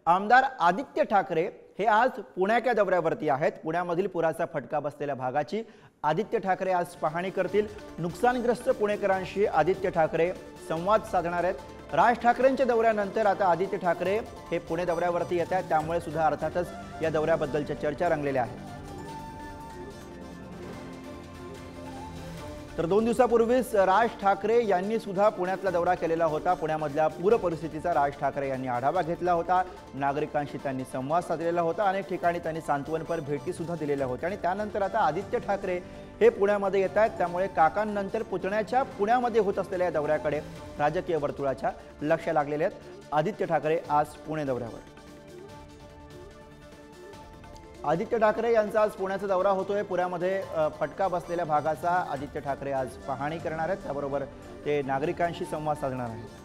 आमदार आदित्य ठाकरे हे आज पुण्याच्या दौऱ्यावरती आहेत। पुण्यामधील पुराचा फटका बसलेल्या भागाची आदित्य ठाकरे आज पाहणी करतील। नुकसानग्रस्त पुणेकरांशी आदित्य ठाकरे संवाद साधणार आहेत। राज ठाकरेंच्या दौऱ्यानंतर आता आदित्य ठाकरे हे पुणे दौऱ्यावरती येत आहेत, त्यामुळे सुद्धा अर्थातच या दौऱ्याबद्दलच्या चर्चा रंगलेल्या आहेत। तर 2 दिवसापूर्वीच राज ठाकरे यांनी सुद्धा पुण्यातला दौरा केलेला होता। पुण्यामधल्या पूर परिस्थितीचा राज ठाकरे यांनी आढावा घेतला होता। नागरिकांशी त्यांनी संवाद साधलेला होता। अनेक ठिकाणी त्यांनी सांत्वनपर भेटी सुद्धा दिलेल्या होत्या आणि त्यानंतर आता आदित्य ठाकरे हे पुण्यामध्ये येत आहेत, त्यामुळे काकांनंतर पुतण्याच्या पुण्यामध्ये होत असलेल्या दौऱ्याकडे राजकीय वर्तुळाच्या लक्ष लागलेले आहेत। आदित्य ठाकरे आज पुणे दौऱ्यावर। आदित्य ठाकरे यांचा आज पुण्याचा दौरा होतोय। पुण्यामध्ये फटका बसलेल्या भागाचा आदित्य ठाकरे आज पाहणी करणार आहेत, त्याबरोबर ते नागरिकांशी संवाद साधणार आहेत।